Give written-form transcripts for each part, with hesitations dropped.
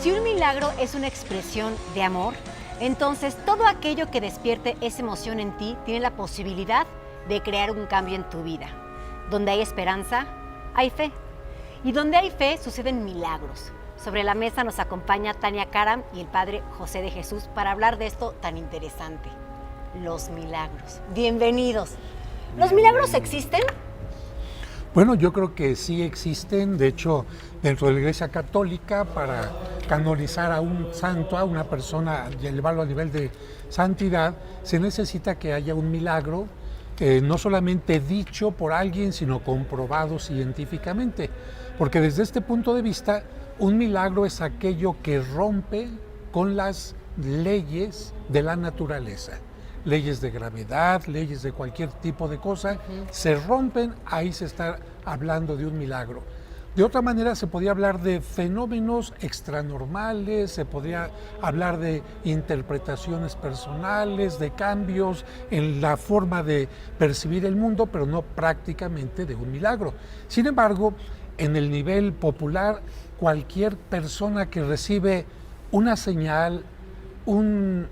Si un milagro es una expresión de amor, entonces todo aquello que despierte esa emoción en ti tiene la posibilidad de crear un cambio en tu vida. Donde hay esperanza, hay fe. Y donde hay fe, suceden milagros. Sobre la mesa nos acompaña Tania Karam y el Padre José de Jesús para hablar de esto tan interesante, los milagros. Bienvenidos. ¿Los milagros existen? Bueno, yo creo que sí existen. De hecho, dentro de la Iglesia Católica, para canonizar a un santo, a una persona y elevarlo a nivel de santidad, se necesita que haya un milagro, no solamente dicho por alguien, sino comprobado científicamente. Porque desde este punto de vista, un milagro es aquello que rompe con las leyes de la naturaleza. Leyes de gravedad, leyes de cualquier tipo de cosa, se rompen, ahí se está hablando de un milagro. De otra manera se podría hablar de fenómenos extranormales, se podría hablar de interpretaciones personales, de cambios en la forma de percibir el mundo, pero no prácticamente de un milagro. Sin embargo, en el nivel popular, cualquier persona que recibe una señal, un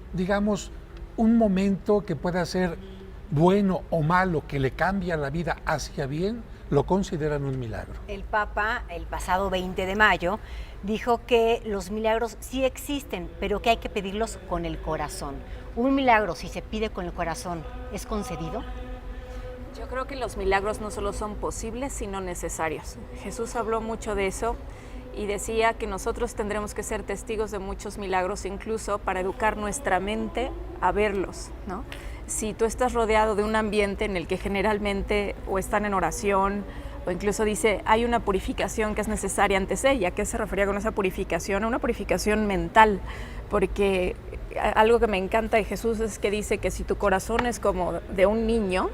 momento que pueda ser bueno o malo, que le cambia la vida hacia bien, lo consideran un milagro. El Papa, el pasado 20 de mayo, dijo que los milagros sí existen, pero que hay que pedirlos con el corazón. ¿Un milagro, si se pide con el corazón, es concedido? Yo creo que los milagros no solo son posibles, sino necesarios. Jesús habló mucho de eso y decía que nosotros tendremos que ser testigos de muchos milagros, incluso para educar nuestra mente a verlos, ¿no? Si tú estás rodeado de un ambiente en el que generalmente o están en oración, o incluso dice, hay una purificación que es necesaria antes ella. ¿A qué se refería con esa purificación? A una purificación mental, porque algo que me encanta de Jesús es que dice que si tu corazón es como de un niño,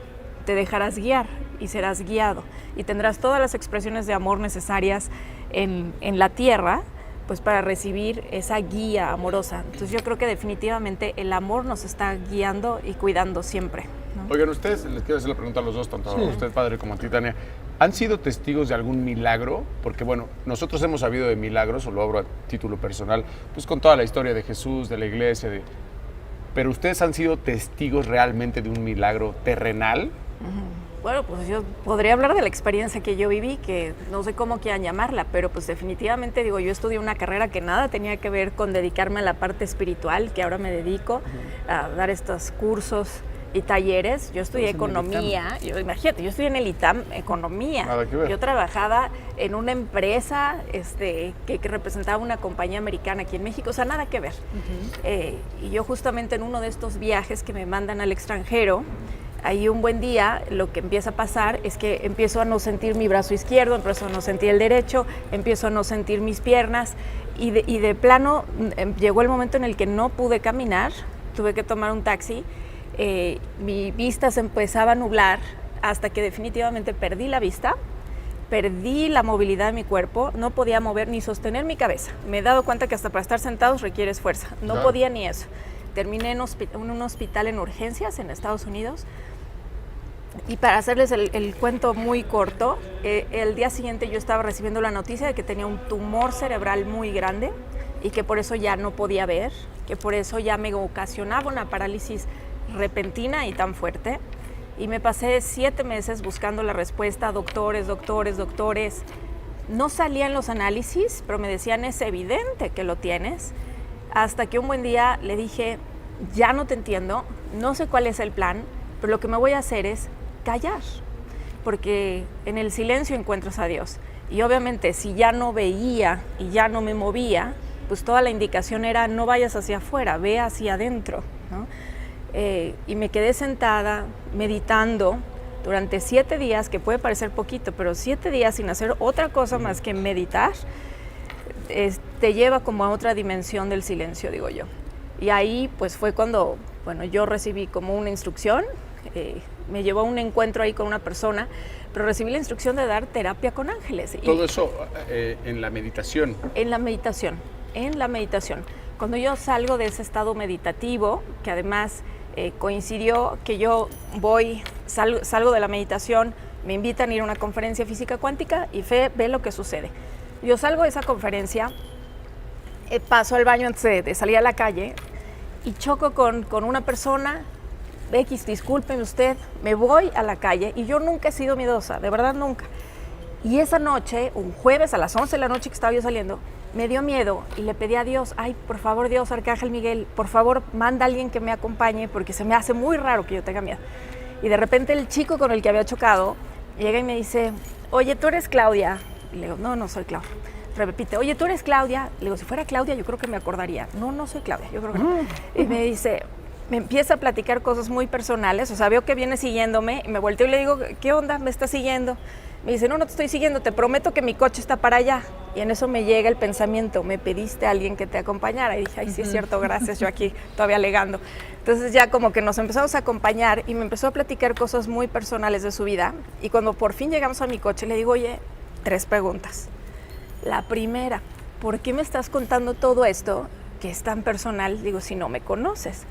te dejarás guiar y serás guiado y tendrás todas las expresiones de amor necesarias en la tierra, pues para recibir esa guía amorosa. Entonces yo creo que definitivamente el amor nos está guiando y cuidando siempre, ¿no? Oigan, ustedes, les quiero hacer la pregunta a los dos, tanto a usted, padre, como a ti, Tania. ¿Han sido testigos de algún milagro? Porque bueno, nosotros hemos sabido de milagros, o lo hablo a título personal, pues con toda la historia de Jesús, de la iglesia, pero ¿ustedes han sido testigos realmente de un milagro terrenal? Bueno, pues yo podría hablar de la experiencia que yo viví, que no sé cómo quieran llamarla, pero pues definitivamente, digo, yo estudié una carrera que nada tenía que ver con dedicarme a la parte espiritual, que ahora me dedico a dar estos cursos y talleres. Yo estudié economía, imagínate, yo estudié en el ITAM, economía. Nada que ver. Yo trabajaba en una empresa que representaba una compañía americana aquí en México, o sea, nada que ver. Y yo justamente en uno de estos viajes que me mandan al extranjero, ahí un buen día lo que empieza a pasar es que empiezo a no sentir mi brazo izquierdo, empiezo a no sentir el derecho, empiezo a no sentir mis piernas y de plano llegó el momento en el que no pude caminar, tuve que tomar un taxi, mi vista se empezaba a nublar hasta que definitivamente perdí la vista, perdí la movilidad de mi cuerpo, no podía mover ni sostener mi cabeza. Me he dado cuenta que hasta para estar sentados requiere esfuerzo, no podía ni eso. Terminé en un hospital en urgencias en Estados Unidos. Y para hacerles el cuento muy corto, el día siguiente yo estaba recibiendo la noticia de que tenía un tumor cerebral muy grande y que por eso ya no podía ver, que por eso ya me ocasionaba una parálisis repentina y tan fuerte. Y me pasé 7 meses buscando la respuesta, doctores. No salían los análisis, pero me decían, es evidente que lo tienes. Hasta que un buen día le dije, ya no te entiendo, no sé cuál es el plan, pero lo que me voy a hacer es callar, porque en el silencio encuentras a Dios. Y obviamente si ya no veía y ya no me movía, pues toda la indicación era no vayas hacia afuera, ve hacia adentro, ¿no? Y me quedé sentada meditando durante 7 días, que puede parecer poquito, pero 7 días sin hacer otra cosa más que meditar, te lleva como a otra dimensión del silencio, digo yo. Y ahí pues fue cuando, bueno, yo recibí como una instrucción, me llevó a un encuentro ahí con una persona, pero recibí la instrucción de dar terapia con ángeles. Todo eso en la meditación. En la meditación. Cuando yo salgo de ese estado meditativo, que además coincidió que yo salgo de la meditación, me invitan a ir a una conferencia física cuántica y ve lo que sucede. Yo salgo de esa conferencia paso al baño antes de salir a la calle y choco con una persona. X, discúlpeme usted, me voy a la calle y yo nunca he sido miedosa, de verdad nunca. Y esa noche, un jueves a las 11 de la noche que estaba yo saliendo, me dio miedo y le pedí a Dios, ay, por favor Dios, Arcángel Miguel, por favor manda a alguien que me acompañe porque se me hace muy raro que yo tenga miedo. Y de repente el chico con el que había chocado llega y me dice, oye, ¿tú eres Claudia? Y le digo, no, no soy Claudia. Repite, oye, ¿tú eres Claudia? Le digo, si fuera Claudia yo creo que me acordaría. No, no soy Claudia, yo creo que no. Y me dice, me empieza a platicar cosas muy personales, o sea, veo que viene siguiéndome y me volteo y le digo, ¿qué onda? ¿Me estás siguiendo? Me dice, no, no te estoy siguiendo, te prometo que mi coche está para allá. Y en eso me llega el pensamiento, me pediste a alguien que te acompañara. Y dije, ay, sí es cierto, gracias, yo aquí todavía alegando. Entonces ya como que nos empezamos a acompañar y me empezó a platicar cosas muy personales de su vida. Y cuando por fin llegamos a mi coche, le digo, oye, 3 preguntas. La primera, ¿por qué me estás contando todo esto que es tan personal? Digo, si no me conoces.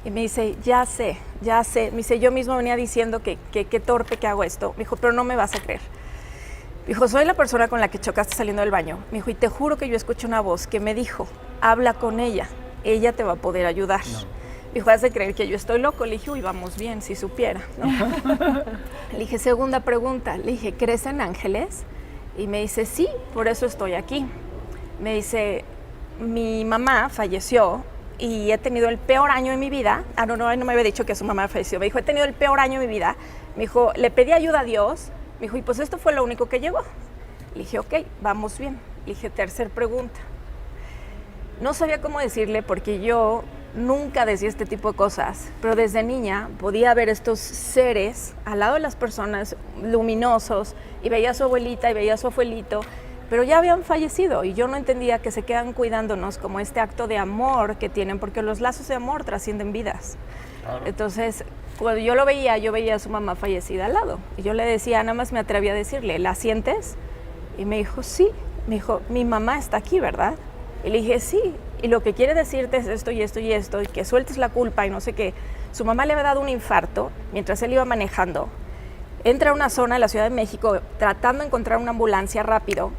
Y me dice, ya sé. Me dice, yo mismo venía diciendo que qué torpe que hago esto. Me dijo, pero no me vas a creer. Me dijo, soy la persona con la que chocaste saliendo del baño. Me dijo, y te juro que yo escuché una voz que me dijo, habla con ella te va a poder ayudar. No. Me dijo, has de creer que yo estoy loco. Le dije, uy, vamos bien, si supiera, ¿no? Le dije, segunda pregunta. Le dije, ¿crees en ángeles? Y me dice, sí, por eso estoy aquí. Me dice, mi mamá falleció y he tenido el peor año de mi vida. No me había dicho que su mamá falleció. Me dijo, he tenido el peor año de mi vida. Me dijo, le pedí ayuda a Dios. Me dijo, y pues esto fue lo único que llegó. Le dije, ok, vamos bien. Le dije, tercer pregunta. No sabía cómo decirle porque yo nunca decía este tipo de cosas, pero desde niña podía ver estos seres al lado de las personas luminosos y veía a su abuelita y veía a su abuelito, pero ya habían fallecido y yo no entendía que se quedan cuidándonos como este acto de amor que tienen, porque los lazos de amor trascienden vidas. Claro. Entonces, cuando yo lo veía, yo veía a su mamá fallecida al lado y yo le decía, nada más me atreví a decirle, ¿la sientes? Y me dijo, sí. Me dijo, mi mamá está aquí, ¿verdad? Y le dije, sí, y lo que quiere decirte es esto y esto y esto, y que sueltes la culpa y no sé qué. Su mamá le había dado un infarto mientras él iba manejando. Entra a una zona de la Ciudad de México tratando de encontrar una ambulancia rápido,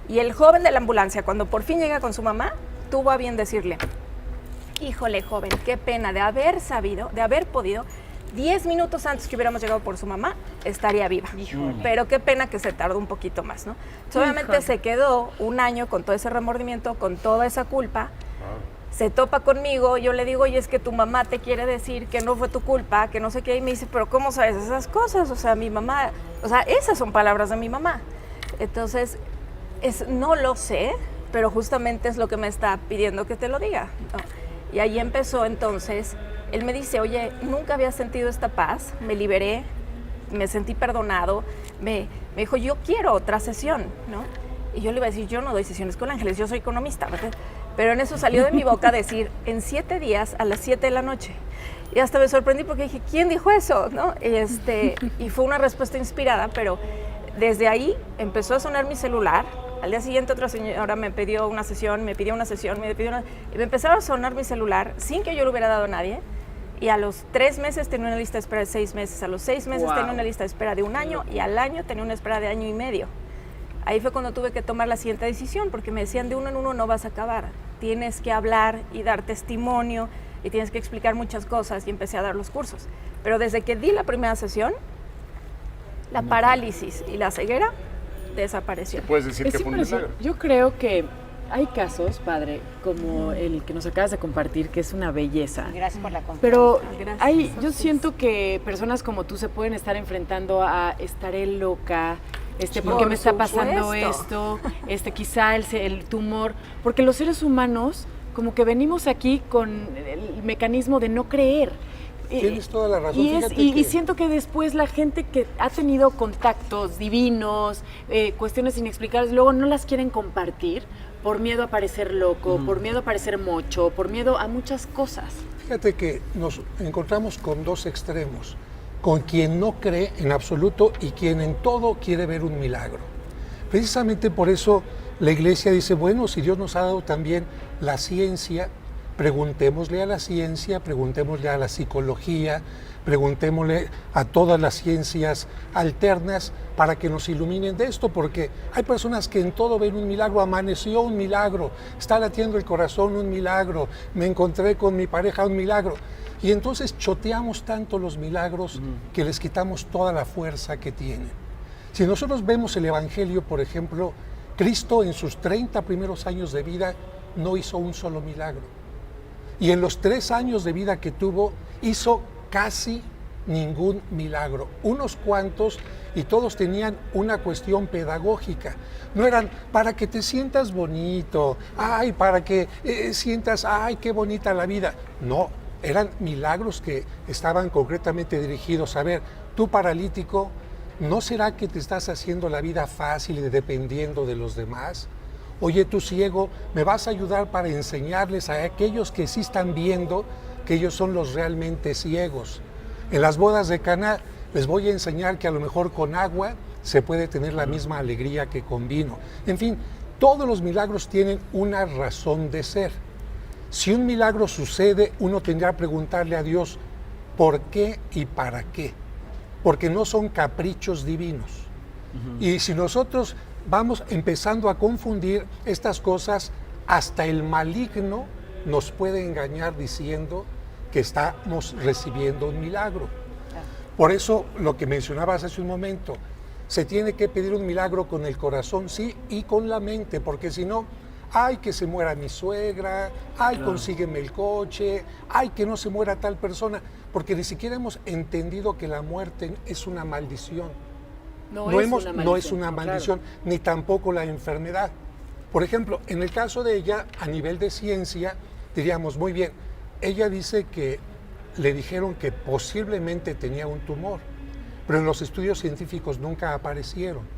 y el joven de la ambulancia, cuando por fin llega con su mamá, tuvo a bien decirle, híjole, joven, qué pena de haber sabido, de haber podido, 10 minutos antes que hubiéramos llegado por su mamá, estaría viva. Híjole. Pero qué pena que se tardó un poquito más, ¿no? Entonces, obviamente se quedó un año con todo ese remordimiento, con toda esa culpa. Se topa conmigo, yo le digo, oye, es que tu mamá te quiere decir que no fue tu culpa, que no sé qué, y me dice, pero ¿cómo sabes esas cosas? O sea, mi mamá, o sea, esas son palabras de mi mamá. Entonces, no lo sé, pero justamente es lo que me está pidiendo que te lo diga, ¿no? Y ahí empezó entonces, él me dice, oye, nunca había sentido esta paz, me liberé, me sentí perdonado, me dijo, yo quiero otra sesión, ¿no? Y yo le iba a decir, yo no doy sesiones con ángeles, yo soy economista, ¿verdad? Pero en eso salió de mi boca decir, en 7 días a las 7 de la noche. Y hasta me sorprendí porque dije, ¿quién dijo eso? ¿No? Y fue una respuesta inspirada, pero desde ahí empezó a sonar mi celular. Al día siguiente otra señora me pidió una sesión, y me empezaron a sonar mi celular sin que yo le hubiera dado a nadie. Y a los 3 meses tenía una lista de espera de 6 meses, a los 6 meses tenía una lista de espera de 1 año y al año tenía una espera de 1 año y medio. Ahí fue cuando tuve que tomar la siguiente decisión, porque me decían, de uno en uno no vas a acabar. Tienes que hablar y dar testimonio y tienes que explicar muchas cosas, y empecé a dar los cursos. Pero desde que di la primera sesión, la parálisis y la ceguera desapareció. ¿Puedes decir que fue un milagro? Yo creo que hay casos, padre, como el que nos acabas de compartir, que es una belleza. Gracias por la confianza. Pero yo siento que personas como tú se pueden estar enfrentando a estaré loca, ¿por qué me está pasando esto? Quizá el tumor, porque los seres humanos como que venimos aquí con el mecanismo de no creer. Tienes toda la razón. Y siento que después la gente que ha tenido contactos divinos, cuestiones inexplicables, luego no las quieren compartir por miedo a parecer loco, por miedo a parecer mocho, por miedo a muchas cosas. Fíjate que nos encontramos con 2 extremos. Con quien no cree en absoluto y quien en todo quiere ver un milagro. Precisamente por eso la Iglesia dice, bueno, si Dios nos ha dado también la ciencia, preguntémosle a la ciencia, preguntémosle a la psicología, preguntémosle a todas las ciencias alternas para que nos iluminen de esto, porque hay personas que en todo ven un milagro. Amaneció un milagro, está latiendo el corazón un milagro, me encontré con mi pareja un milagro. Y entonces choteamos tanto los milagros que les quitamos toda la fuerza que tienen. Si nosotros vemos el Evangelio, por ejemplo, Cristo en sus 30 primeros años de vida no hizo un solo milagro. Y en los 3 años de vida que tuvo, hizo casi ningún milagro. Unos cuantos, y todos tenían una cuestión pedagógica. No eran para que te sientas bonito, ay, para que sientas, ay, qué bonita la vida. No, eran milagros que estaban concretamente dirigidos a ver, tú paralítico, ¿no será que te estás haciendo la vida fácil y dependiendo de los demás? Oye, tú ciego, ¿me vas a ayudar para enseñarles a aquellos que sí están viendo que ellos son los realmente ciegos? En las bodas de Caná les voy a enseñar que a lo mejor con agua se puede tener la misma alegría que con vino. En fin, todos los milagros tienen una razón de ser. Si un milagro sucede, uno tendrá que preguntarle a Dios por qué y para qué, porque no son caprichos divinos. Y si nosotros vamos empezando a confundir estas cosas, hasta el maligno nos puede engañar diciendo que estamos recibiendo un milagro. Por eso, lo que mencionabas hace un momento, se tiene que pedir un milagro con el corazón, sí, y con la mente, porque si no, ay, que se muera mi suegra, ay, consígueme el coche, ay, que no se muera tal persona, porque ni siquiera hemos entendido que la muerte es una maldición. No es una maldición, claro, ni tampoco la enfermedad. Por ejemplo, en el caso de ella, a nivel de ciencia, diríamos, muy bien, ella dice que le dijeron que posiblemente tenía un tumor, pero en los estudios científicos nunca aparecieron.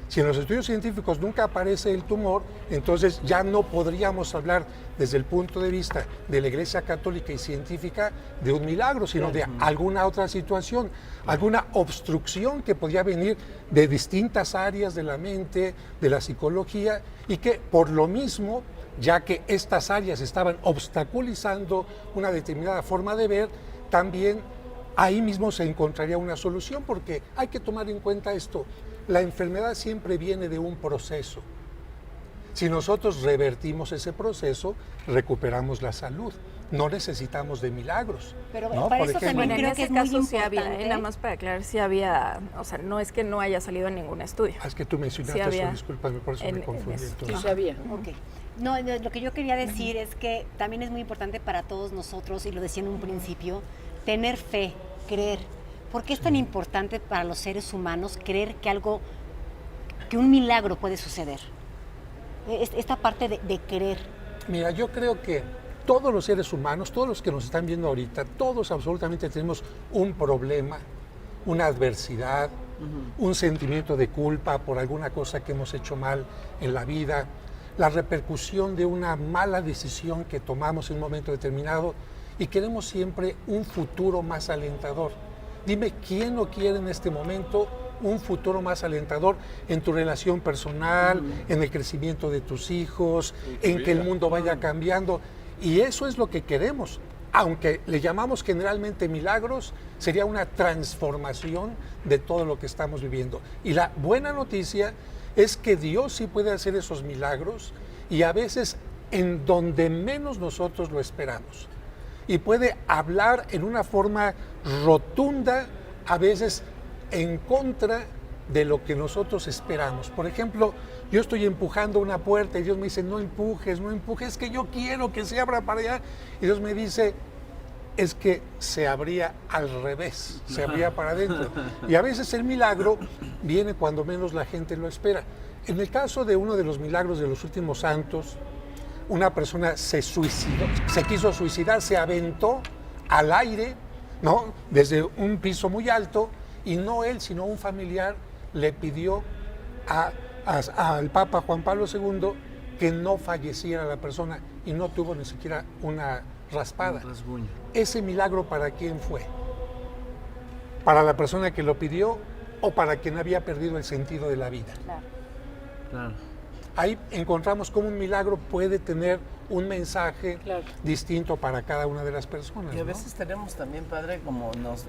Si en los estudios científicos nunca aparece el tumor, entonces ya no podríamos hablar desde el punto de vista de la Iglesia Católica y científica de un milagro, sino de alguna otra situación, alguna obstrucción que podía venir de distintas áreas de la mente, de la psicología, y que por lo mismo, ya que estas áreas estaban obstaculizando una determinada forma de ver, también ahí mismo se encontraría una solución, porque hay que tomar en cuenta esto. La enfermedad siempre viene de un proceso. Si nosotros revertimos ese proceso, recuperamos la salud. No necesitamos de milagros. Pero ¿no? para Por eso ejemplo, también creo que es muy caso sí importante. había, nada más para aclarar, sí había, o sea, no es que no haya salido en ningún estudio. Es que tú mencionaste Sí había eso, discúlpame, por eso me confundí. Entonces. Sí había. Ok. No, lo que yo quería decir es que también es muy importante para todos nosotros, y lo decía en un principio, tener fe, creer. ¿Por qué es tan importante para los seres humanos creer que un milagro puede suceder? Esta parte de creer. Mira, yo creo que todos los seres humanos, todos los que nos están viendo ahorita, todos absolutamente tenemos un problema, una adversidad, un sentimiento de culpa por alguna cosa que hemos hecho mal en la vida, la repercusión de una mala decisión que tomamos en un momento determinado, y queremos siempre un futuro más alentador. Dime, ¿quién no quiere en este momento un futuro más alentador en tu relación personal, en el crecimiento de tus hijos, en que el mundo vaya cambiando? Y eso es lo que queremos. Aunque le llamamos generalmente milagros, sería una transformación de todo lo que estamos viviendo. Y la buena noticia es que Dios sí puede hacer esos milagros, y a veces en donde menos nosotros lo esperamos. Y puede hablar en una forma rotunda, a veces en contra de lo que nosotros esperamos. Por ejemplo, yo estoy empujando una puerta y Dios me dice, no empujes, es que yo quiero que se abra para allá. Y Dios me dice, es que se abría al revés, se abría para adentro. Y a veces el milagro viene cuando menos la gente lo espera. En el caso de uno de los milagros de los últimos santos, una persona se suicidó, se quiso suicidar, se aventó al aire, ¿no?, desde un piso muy alto, y no él, sino un familiar le pidió al Papa Juan Pablo II que no falleciera la persona, y no tuvo ni siquiera una raspada. ¿Ese milagro para quién fue? ¿Para la persona que lo pidió o para quien había perdido el sentido de la vida? Claro. Claro. ahí encontramos cómo un milagro puede tener un mensaje distinto para cada una de las personas. Y a veces tenemos también, padre, como nos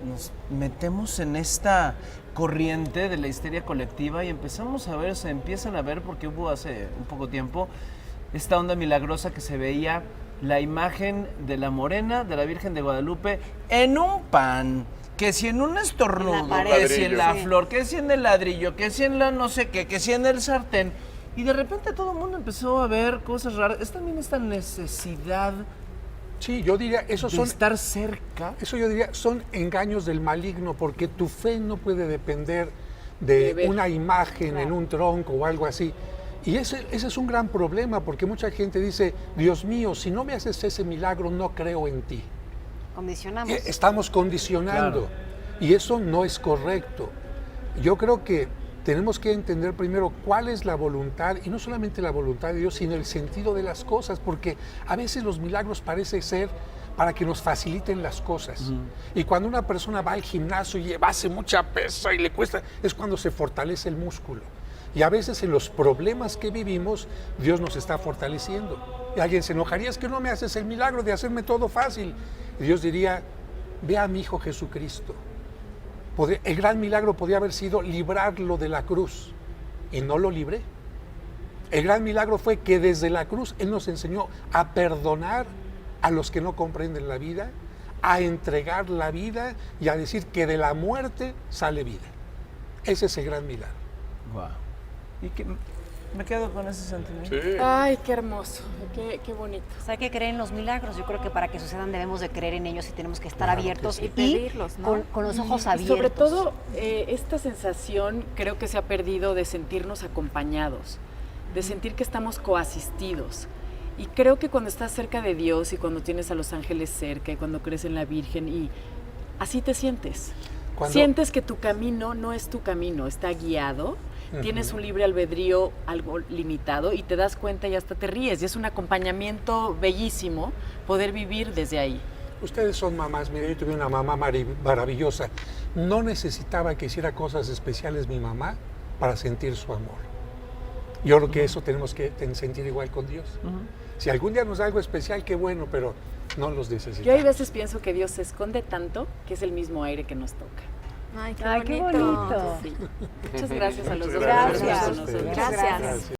metemos en esta corriente de la histeria colectiva y empezamos a ver, se empiezan a ver, porque hubo hace un poco tiempo esta onda milagrosa que se veía la imagen de la morena, de la Virgen de Guadalupe, en un pan, que si en un estornudo, que si en la flor, que si en el ladrillo, que si en la no sé qué, que si en el sartén. Y de repente todo el mundo empezó a ver cosas raras. Es también esta necesidad Sí, yo diría, esos de son, estar cerca. eso yo diría, son engaños del maligno, porque tu fe no puede depender de una imagen en un tronco o algo así. Y ese es un gran problema, porque mucha gente dice, Dios mío, si no me haces ese milagro, no creo en ti. Condicionamos. Estamos condicionando, y eso no es correcto. Yo creo que tenemos que entender primero cuál es la voluntad, y no solamente la voluntad de Dios, sino el sentido de las cosas, porque a veces los milagros parecen ser para que nos faciliten las cosas. Y cuando una persona va al gimnasio y hace mucha pesa y le cuesta, es cuando se fortalece el músculo. Y a veces en los problemas que vivimos, Dios nos está fortaleciendo. Y alguien se enojaría, es que no me haces el milagro de hacerme todo fácil. Y Dios diría, ve a mi Hijo Jesucristo. El gran milagro podría haber sido librarlo de la cruz, y no lo libré. El gran milagro fue que desde la cruz Él nos enseñó a perdonar a los que no comprenden la vida, a entregar la vida y a decir que de la muerte sale vida. Ese es el gran milagro. Wow. Y que me quedo con ese sentimiento. Sí. Ay, qué hermoso, qué bonito. Pues hay que creer en los milagros. Yo creo que para que sucedan debemos de creer en ellos y tenemos que estar Claro abiertos que sí. y pedirlos, ¿no? con los ojos Y abiertos. sobre todo, esta sensación creo que se ha perdido de sentirnos acompañados, de sentir que estamos coasistidos. Y creo que cuando estás cerca de Dios y cuando tienes a los ángeles cerca y cuando crees en la Virgen, y así te sientes. Sientes que tu camino no es tu camino, está guiado. Tienes un libre albedrío algo limitado y te das cuenta y hasta te ríes. Y es un acompañamiento bellísimo poder vivir desde ahí. Ustedes son mamás, mire, yo tuve una mamá maravillosa. No necesitaba que hiciera cosas especiales mi mamá para sentir su amor. Yo creo que eso tenemos que sentir igual con Dios. Si algún día nos da algo especial, qué bueno, pero no los necesitamos. Yo a veces pienso que Dios se esconde tanto que es el mismo aire que nos toca. Ay, Ay, qué bonito. Sí. Muchas gracias a los dos. Gracias. por estar con nosotros. Gracias.